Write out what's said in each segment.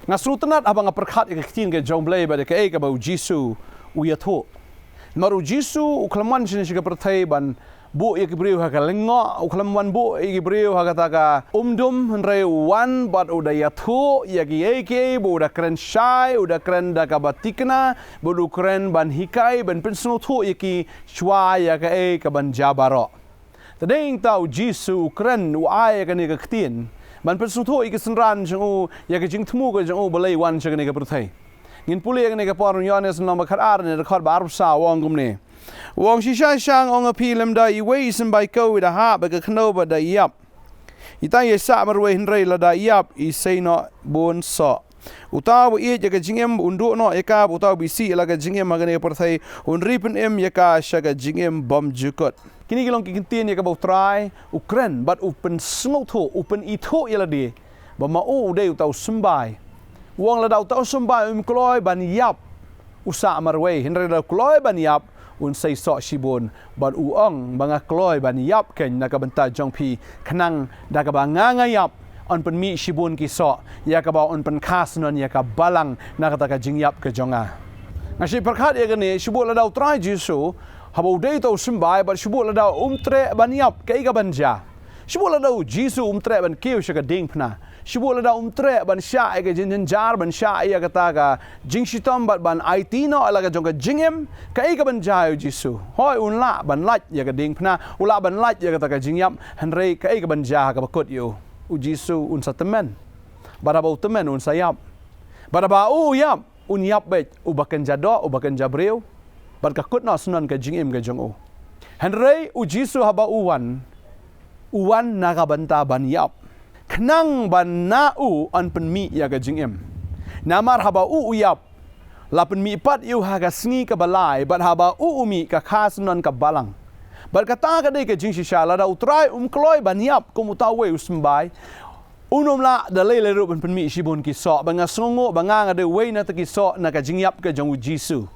Ngasrutanat abang perkhat iktin ke jomblay ba de ke ka ba Jisu uyatho. Maru Jisu uklaman sini siga perthai ban bu ikibriu ha kalengo uklaman bu ikibriu ha kataka umdum henre wan bat uda yatho yagi eke bu uda kren shai uda kren da ka batikna bu du kren ban hikai ban pensno tho yaki shwa ya ka ka ban jabaro. Tadeng tau Jisu kren u ai ka ni ka ktin ban pensuto ikisenran jeng ya ke jing temu ke jeng balai wan jeng ne ke perthai ngin puli ne ke por yones no makhat ar ne rekhod bar sa wong gumne wong shisha shang ong apilem da I wei sem bai ko da ha ba ke khno ba da yap itai sa marwe hinrei la da yap I sei no bon so utaw I je ke jingem undu no eka utaw bisi la ke jingem magane perthai un ripen ya ka shaga jingem bom jukot kini kilong kikintin ya ka bau try ukren but open snotho open itho yala di ba mau dei utaw sumbai wong la daw taw sumbai kloy ban yap usa marwe hinre da kloy ban yap un sei so shibon ban uong banga kloy ban yap ken nakabanta jongpi khnang da ka banga yap on pen mi shibun ki so ya ka ba on pen khas non ya ka balang nakata ka jingyap ke jonga ngashi perkhat ya gani shibul daw try Jisu habau dei tau simbai but shibul daw umtre ban yap ke ka banja shibul daw Jisu umtre ban kiu shaka ding phna shibul daw umtre ban sha ke jin jar ban sha ya kata ka jingshitom bat ban ieit no alaga jonga jingim ke ka banja Jisu hoi unla ban lat ya ka ding phna ula ban lat ya kata ka jingyap henrei ke ka banja ka bakut yo u Jisu un satemen barabau temen un sayap barabau yap un yap bet u bakan jado u bakan jabreu bar ka kut no sunan ka jingim ka jong u henrei u Jisu haba uwan naga banta ban yap khnang ban na u an pen mi ya ka jingim namar haba u yap la pen mi pat yu ha ka sngi ka balai bat haba u mi ka khas sunan ka balang berkata ka dei ke jing shisha la da utrai kloi ban yap kum utawe usmbai unom la da le ru pen mi shibun ki so banga songo banga ngade we na ki so na ka jing yap ke jong Jisu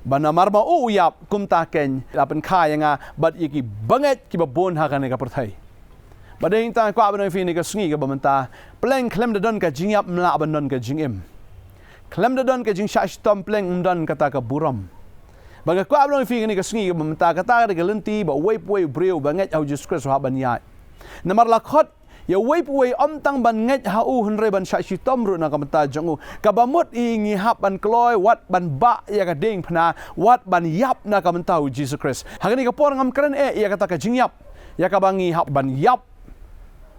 bana marma u yap kum ta ken la pen kha yanga bat yiki banget ki babon ha ka ne ka perthai badeng ta kwa ban fi ne ka sngi ka bamanta pleng klem da don ka jing yap mla ban don ka jingim klem da don ka jing sha stom pleng don kata ka buram baga kwa blong fi ni ka sngi ka bamta kata ka lenti ba wei pui breu banget au Jesus Christ ha ban ya namar la khot ya wei pui om tang ban nget ha u henre ban sha shi tom ru na ka mata jong ka ba mut I ngi hap ban kloi wat ban ba ya ka ding phna wat ban yap na ka mata u Jesus Christ ha ni ka por ngam kren ya kata ka jing yap ya ka bangi hap ban yap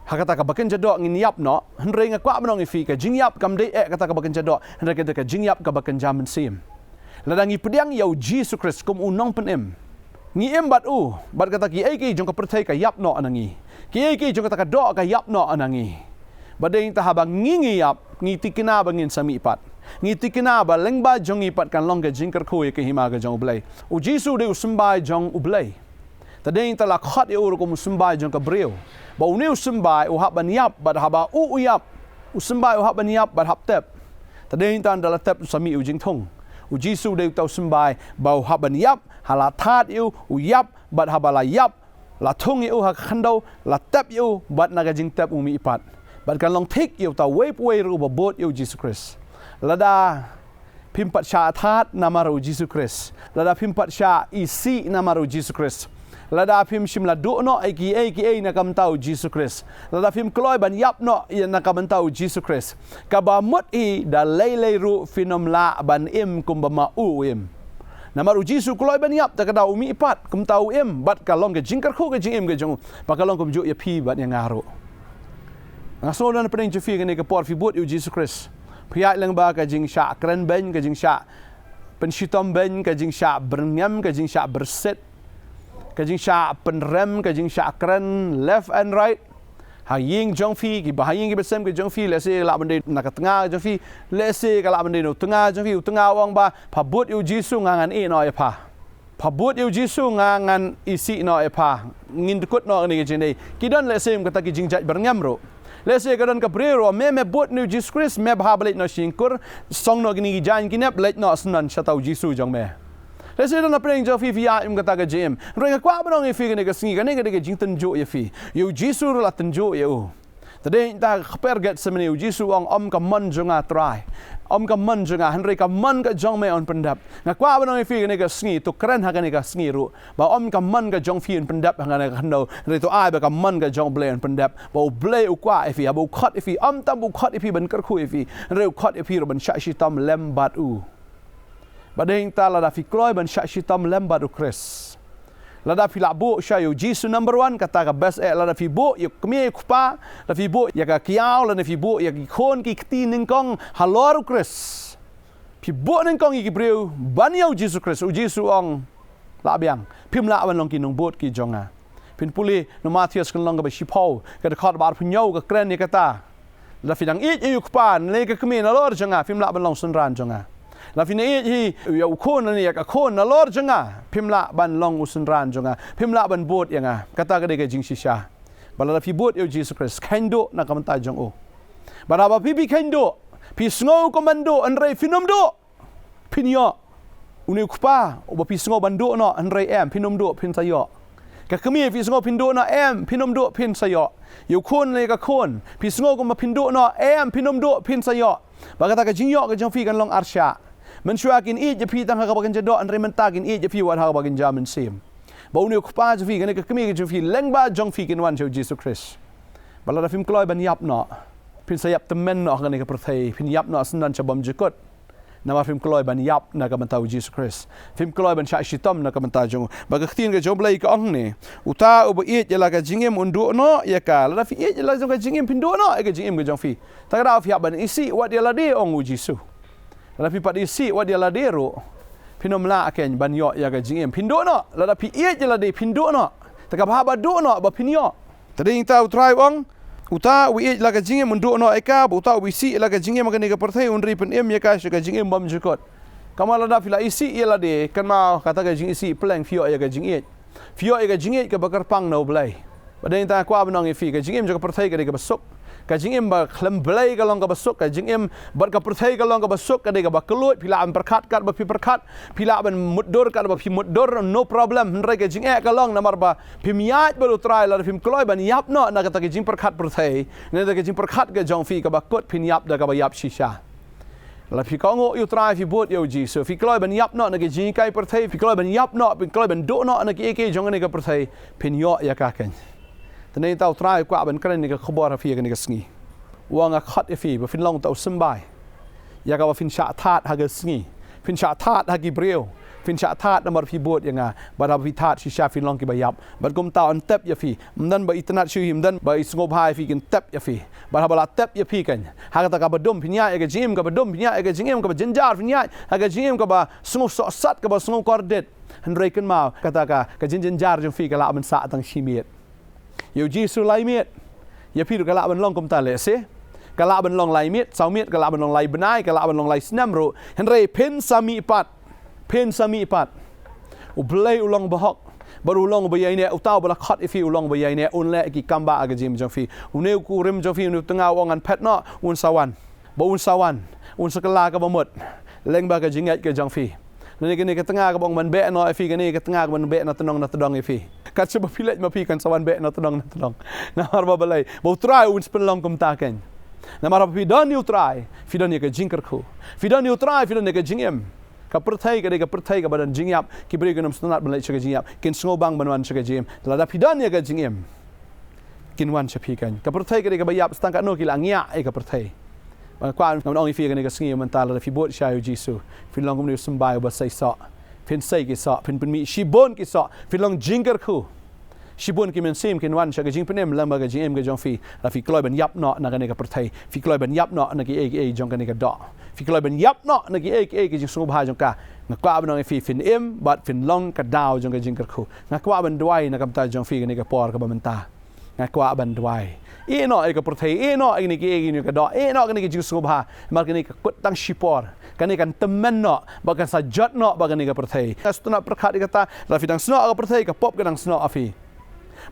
ha kata ka baken jado ngin yap no henre nga kwa blong fi ka jing yap kam de kata ka baken jado henre ka jing yap ka baken jaman sim ladangi pediang yau Jesus Christ kum unong penem ngi embat bat kata ki ai ki jong ka perthai ka yap no anangi ki ai ki jong kata ka do ka yap no anangi badeng ta habang ngi yap ngi tikina bangin sami pat ngi tikina ba lengba jong ipat kan long ka jingker khoi ke hima ka jong blai u Jisu de usmbai jong ublai tadeng ta la khat yo kum usmbai jong ka breu ba u ne usmbai u hab ban yap bat haba u yap usmbai u hab ban yap bat hab tep tadeng ta dala tep sami u jing thong u Jisu de tau sembai bau haban yap hala that yu u yap bat habala yap la thung yu ha khandau la tap yu bat naga jing tap umi ipat bat kan long thik yu tau wei pui ru bot yu Jesus Christ lada pimpat sha that namaru Jesus Christ lada pimpat sha isi namaru Jesus Christ lada phim shimla du no aka na kam tau Jesus Christ lada phim kloi ban yap no na kam tau Jesus Christ ka ba mut I da lei ru finom la ban im kum ba ma u im namaru Jesus kloi ban yap ta ka dau mi pat kum tau im bat ka long ke jingkar khu ke jing im ke jong ba ka long kum ju ya phi bat yang ngaru ngaso dan pedeng ju fi ke ne ka por fi bot u Jesus Christ phia lang ba ka jing sha kren ben ka jing sha pen shitom ben ka jing sha bernyam ka jing sha berset kajing sha penrem kajing sha kren left and right ha ying jong fi ki ba ying ki besem ke jong fi le se la bande na ka tanga jong fi le se ka la bande no tanga jong fi tanga wang ba pha but yu Jisu ngangan e no e pha but yu Jisu ngangan isi no e pha ngin kut no ni ke jin dei ki don le se ka ta ki jing jat berngam ro le se ka don ka brero me but nu Jesus Christ me ba blet no singkur song no ni jan ki nep let no sunan shatau Jisu jong me Lese na preng jo fi via im kata ka jim. Renga kwa bang fi ne ka singi ka ne ka jing tan jo ye fi. Yo Jisu la tan jo ye. Tadi ta perget semeni Yesus om kaman jonga try. Om kaman jonga Henry kaman ka jong me on pendap. Ngakwa banong fi ni ka sngi tu keren ha ni ka sngi ru. Ba om kaman ka jong fi on pendap ha ni ka no. Henry tu ai ba kaman ka jong ble on pendap. Ba ble u kwa fi ba khot fi om tam bu khot fi ban kar khu fi. Henry khot fi ro ban sha shi tam lembat u. Ba ding ta la da fi kloi ban sha shi tam lembat u Chris. Lada fi labo shayu Jisu number 1 kata ka best lada fi bo yak kmi kupa la fi bo yak kiao la fi bo yak khon ki kti ning kong halor Chris fi bo ning kong ki breu ban yau Jisu Chris u Jisu ong la biang phim la ban long ki nong bot ki jonga pin puli no Matthews kan long ka ba shipau ka de khot bar phnyau ka kren ni kata la fi dang i yu kupa le ka kmi na lor jonga phim la ban long sun ran jonga la fi nei hi ya ukon ni ya kon na lor janga phimla ban long usun ran janga phimla ban bot yanga kata ka de ka jing shisha bala fi bot eu Jesus Christ kaindo na kamanta jong o bara ba pi kaindo pi sngo komando anrei finom do pinyo uni kupa o ba pi sngo bando no anrei em pinom do pin sayo ka kami fi sngo pindo na em pinom do pin sayo yu kon le ka kon pi sngo ko ma pindo no em pinom do pin sayo ba kata ka jingyo ka jong fi kan long arsha Menshuakin je pi tang hakabagan jado an rementakin je pi wat hakabagan jamin sim. Bau ni kupa je fi kan ka kami je fi lengba jong fi kin wan Jesus Christ. Bala da fim kloi ban yap no. Pin sayap temen no kan ka perthai pin yap no senan chabam jekot. Nama fim kloi ban yap na ka mentau Jesus Christ. Fim kloi ban sha shitam na ka mentau jong. Ba ka khtin ka jom blai ka ong ni. Uta ubo je la ka jingim undu no ya ka. La fi je la jong ka jingim pin do no ka jingim ka jong fi. Ta ka fi ban isi wat dia la de ong Jesus. Tapi pada isi wat dia ladero pinom la aken ban yo ya ga jingim pindo no la da pi je la de pindo no ta ka ba do no ba pinyo tading ta utrai wong uta wi la ga jingim mundo no eka uta wi si la ga jingim ga ni ga perthai unri pen em ya ka ga jingim bam jukot kamal la da fi la isi la de kan ma kata ga jing isi pleng fio ya ga jingit fio ya ga jingit ka bakar pang no blai badeng ta kwa banong fi ga jingim ja ka perthai ga ga basuk ka jingim ba khlem blai ka long ka basuk ka jingim bar ka perthai ka long ka basuk ka de ka ba kelut pila am perkhat kat ba pi perkhat pila ban muddor ka ba pi muddor no problem nrai ka jing ka long namar ba pim yat ba utrai la pim kloi ban yap no na ka ta jing perkhat perthai ne da ka jing perkhat ka jong fi ka ba kot pin yap da ka ba yap shisha la pi ka ngo utrai fi bot yo ji so fi kloi ban yap no na ka jing kai perthai fi kloi ban yap no pin kloi ban do no na ki jong ne ka perthai pin yo ya ka ken Tani tau try kwa ban kran ni ka Khubor fi ka ni ka sngi. Wanga khat fi ba fin long tau sembai. Ya ka ba fin sha that ha ga sngi. Fin sha that ha gi breu. Fin sha that namar fi bot yanga. Ba da fi that shi sha fin long ki ba yap. Ba gum tau an tep ya fi. Mdan ba itnat shu him dan ba isngop hai fi kin tep ya fi. Ba ha ba tep ya fi kan. Ha ka ta ka ba dum fin ya ga jim ka ba dum fin ya ga jingim ka ba jinjar fin ya. Ha ga jingim ka ba sngop so sat ka ba sngop kordet. Han reken ma kata ka jinjar jum fi ka la man sa tang shimiet. Yo Jisu lai miet. Ya pi ka la ban long kom ta le se. Ka la ban long lai miet, sau miet ka la ban long lai benai, ka la ban long lai snam ro. Henry pen sami pat. Pen sami pat. U blai ulong bahok. Baru ulong bayai ne utau bala khat ifi ulong bayai ne un le ki kamba aga jim jong fi. Uneu ku rim jong fi nu tengah wong an pet no un sawan. Ba un sawan. Un sekala ka bamut. Leng ba ka jingat ka jong fi. Ni ka tengah ka bong man be no ifi ka ni ka tengah ka man be na tedong ifi. Kat coba pilet mapi kan sawan be na tedong. Na harba balai. Bau try un spelong kom taken. Na mara pi don you try. Fi don ka jingker khu. Fi don you try fi don ka jingem. Ka perthai ka badan jingyap ki beri ganam sunat balai chaga jingyap. Kin sngo bang banwan chaga jim. Lada fi don ka jingem. Kin wan chapi kan. Ka perthai ka bayap stang ka no ki langya ka perthai. Kwa ngam ong fi ka sngi mental fi bot shayu Jisu. Fi long kom ni sumbai ba sai sa. Pin say ki sa pin mi shibon ki sa fin long jinger khu shibon ki men sim kin wan chaga jing penem lamba ga jing em ga jong fi la fi kloi ban yap no na ga ne ga perthai fi kloi ban yap no na ki e jong ga ne ga do fi kloi ban yap no na ki e jing sung bha jong ka na kwa ban fi fin em bat fin long ka daw jong ga jinger khu na kwa ban dwai na kam ta jong fi ga ne ga por ka ba menta na kwa ban dwai e no e ka perthai e no e ni ki ni ka do e no ga ne jing sung bha mar ga ne ka kut tang shipor kani kan temen no bagan sajat no bagan ni ka perthai astuna perkhat kata la fidang sno ka perthai ka pop kadang sno afi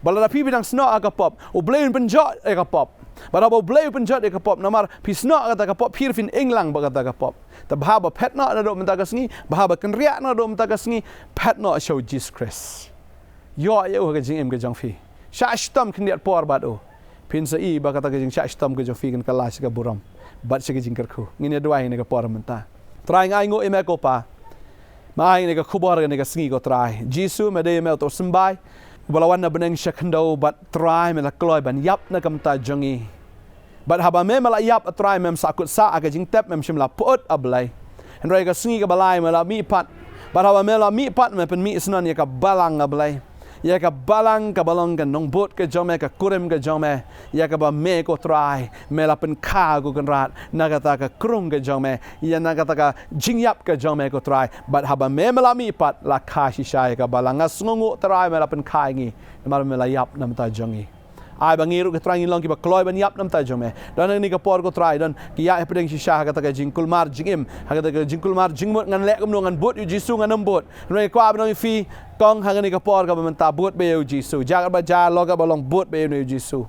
bala pi bidang sno ka pop o blain penjot ka pop bara bo blain penjot ka pop namar pi sno kata ka pop pir fin englang bagata ka pop ta bahaba pet no na do menta ka sngi bahaba kan riak no do menta ka sngi pet no show Jesus Christ yo ka jing em ka jang fi sha shtam kniat por bad o pin sa I ba kata ke jing stom ke jo fi kan kala sika buram bat sika jing kerku ngini dua ini ke por menta try ngai ngo ime ko pa mai ni ke Khubor ni ke sngi ko try jisu me de me to sembai balawan na beneng shakndo bat try me la kloi ban yap na kam ta jongi bat haba me mala yap try mem sakut sa aga jing tep mem shimla pot ablai and rai ke sngi ke balai me la mi pat bat haba me la mi pat me pen mi snan ya ka balang ablai ya ka balang ka balong kan nong bot ke jome ka kurem ke jome ya ka ba me ko try me la pen ka go kan rat nagata ka krung ke jome ya nagata ka jingyap ke jome ko try but haba me la mi pat la ka shi shay ka balanga sngongu try me la pen ka ngi mar me la yap nam ta jongi ai bangiru ke try long ki ba kloi ban yap nam ta jome dan ni ka por ko try dan ki ya pedeng shi sha ka ta ka jingkul mar jingim ha ka ta ka jingkul mar jingmot ngan lek kum ngan bot yu jisu ngan nam bot re kwa ba no fi kong hang ni ka por ka man ta bot be yu jisu jagat ba ja lo ka ba long bot be yu jisu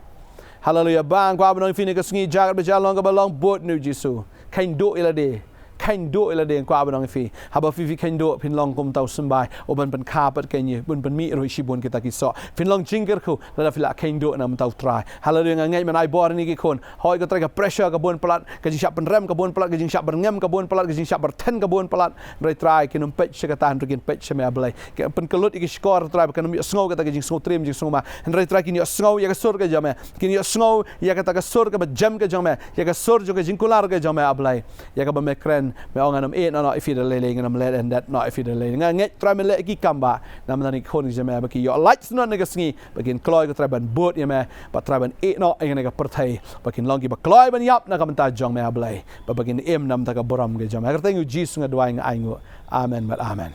hallelujah bang kwa ba no fi ni ka sngi jagat ba ja long ka ba long bot nu jisu kain do ila de kain do ila de kwa ba no fi haba fi kain do pin long kum tau sembai o ban pen ka pat kain ni bun pen mi ro shi bon kita ki so pin long jinger khu la fi la kain do na tau try hallelujah ngai man ai bor ni ki kon hoi ka try ka pressure ka bon plat ka jing sap pen rem ka bon plat ka jing sap berngem ka bon plat ka jing sap berten ka bon plat rai try ki num pech ka tan kin pech me ablai ka pen kelut ki skor try ka num sngo ka ta jing sngo trim jing sngo ma rai try ki ni sngo ya ka sur ka jame ki ni sngo ya ka ta ka sur ka ba jam ka jame ya ka sur jo ka jing kular ka jame ablai ya ka ba me kren me onganam e no if the leling and am let and that not if the leling nget try me let ki kamba nam nani khon jame ba ki yo lights no ne ka sngi ba kin kloi ka try ban bot ya me ba try ban e no e ne ka perthai ba kin long ki ba kloi ban yap na ka ta jong me ablai ba ba kin em nam ta ka boram ke jame ka tengu jisu nga dwai nga aingo amen but amen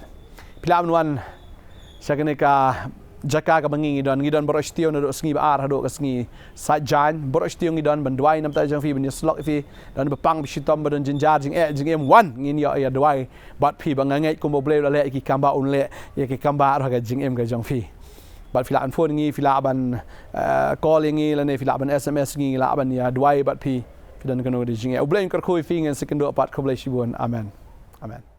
pilam wan sakane ka jaka ka bangi ngidon boros tio na do sngi ba ar do ka sngi sajan boros tio ngidon ban dwai nam ta jang fi ban slok fi dan bepang bi shitom ban jinjar jing jing em wan ngin yo ya dwai bat pi bang ngai ko bo ble la le ki kamba un le ya ki kamba ro ka jing em ka jang fi bat fila an phone ngi fila ban call ngi la ne fila ban sms ngi la ban ya dwai bat pi dan kano di jing e ble kar khoi fi ngen second do pat ko ble shi bon amen amen